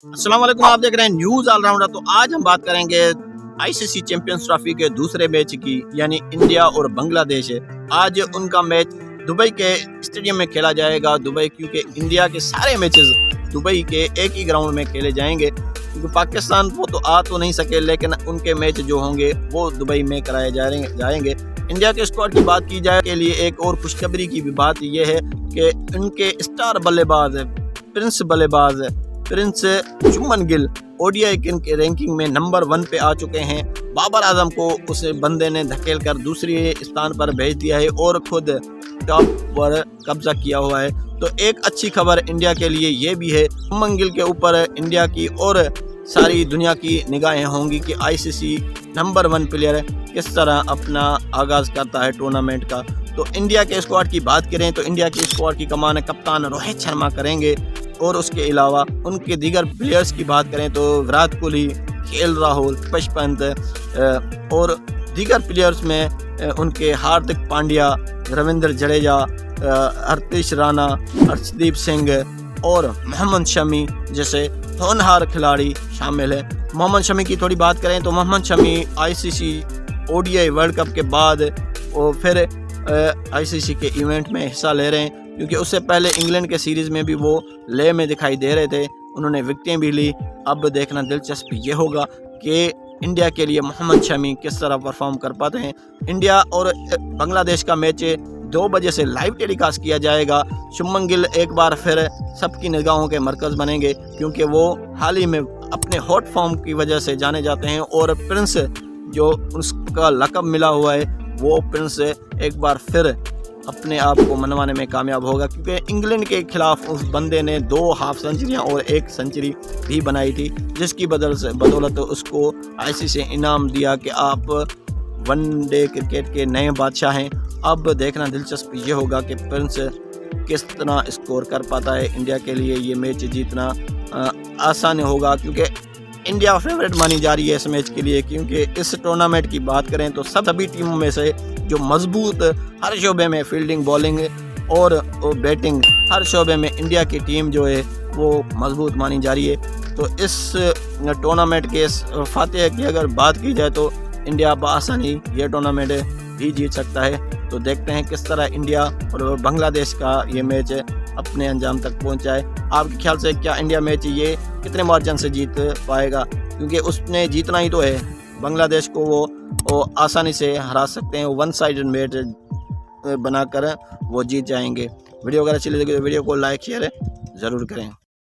अस्सलाम वालेकुम, आप देख रहे हैं न्यूज़ ऑलराउंडर। तो आज हम बात करेंगे आईसीसी चैंपियंस ट्रॉफी के दूसरे मैच की, यानी इंडिया और बांग्लादेश है। आज उनका मैच दुबई के स्टेडियम में खेला जाएगा। दुबई, क्योंकि इंडिया के सारे मैचेस दुबई के एक ही ग्राउंड में खेले जाएंगे, क्योंकि पाकिस्तान वो तो आ तो नहीं सके, लेकिन उनके मैच जो होंगे वो दुबई में कराए जाएंगे। इंडिया के स्क्वाड की बात की जाए के लिए एक और खुशखबरी की भी बात यह है कि उनके स्टार बल्लेबाज प्रिंस शुभमन गिल ओडीआई के रैंकिंग में नंबर 1 पे आ चुके हैं। बाबर आजम को उस बंदे ने धकेल कर दूसरे स्थान पर भेज दिया है और खुद टॉप पर कब्जा किया हुआ है। तो एक अच्छी खबर इंडिया के लिए ये भी है, शुभमन गिल के ऊपर इंडिया की और सारी दुनिया की निगाहें होंगी कि आईसीसी नंबर 1 प्लेयर किस तरह अपना आगाज़ करता है टूर्नामेंट का। तो इंडिया के स्क्वाड की बात करें तो इंडिया की स्क्वाड की कमान कप्तान रोहित शर्मा करेंगे, और उसके अलावा उनके दीगर प्लेयर्स की बात करें तो विराट कोहली, केएल राहुल, ऋषभ पंत और दीगर प्लेयर्स में उनके हार्दिक पांड्या, रविंद्र जडेजा, हरतीश राणा, अर्शदीप सिंह और मोहम्मद शमी जैसे होनहार खिलाड़ी शामिल है। मोहम्मद शमी की थोड़ी बात करें तो Mohammed Shami ICC ODI World Cup के बाद वो फिर आईसीसी के इवेंट में हिस्सा ले रहे हैं, क्योंकि उससे पहले इंग्लैंड के सीरीज़ में भी वो ले में दिखाई दे रहे थे, उन्होंने विकेटें भी ली। अब देखना दिलचस्प ये होगा कि इंडिया के लिए मोहम्मद शमी किस तरह परफॉर्म कर पाते हैं। इंडिया और बांग्लादेश का मैच 2 बजे से लाइव टेलीकास्ट किया जाएगा। शुभमन गिल एक बार फिर सबकी निगाहों के मरकज़ बनेंगे, क्योंकि वो हाल ही में अपने हॉट फॉर्म की वजह से जाने जाते हैं, और प्रिंस जो उसका लक़ब मिला हुआ है वो प्रिंस एक बार फिर अपने आप को मनवाने में कामयाब होगा, क्योंकि इंग्लैंड के खिलाफ उस बंदे ने 2 हाफ सेंचुरियां और 1 सेंचुरी भी बनाई थी, जिसकी बदौलत उसको आईसीसी इनाम दिया कि आप वनडे क्रिकेट के नए बादशाह हैं। अब देखना दिलचस्प ये होगा कि प्रिंस किस तरह स्कोर कर पाता है। इंडिया के लिए ये मैच जीतना आसान होगा, क्योंकि इंडिया फेवरेट मानी जा रही है इस मैच के लिए, क्योंकि इस टूर्नामेंट की बात करें तो सभी टीमों में से जो मजबूत हर शोबे में फील्डिंग, बॉलिंग और बैटिंग हर शोबे में इंडिया की टीम जो है वो मजबूत मानी जा रही है। तो इस टूर्नामेंट के फातेह की अगर बात की जाए तो इंडिया बआसानी ये टूर्नामेंट भी जीत सकता है। तो देखते हैं किस तरह इंडिया और बांग्लादेश का ये मैच अपने अंजाम तक पहुंचाए। आपके ख्याल से क्या इंडिया मैच ये कितने मार्जिन से जीत पाएगा, क्योंकि उसने जीतना ही तो है। बांग्लादेश को वो आसानी से हरा सकते हैं, 1 साइडेड मैच बनाकर वो जीत जाएंगे। वीडियो अगर अच्छी लगी तो वीडियो को लाइक शेयर ज़रूर करें।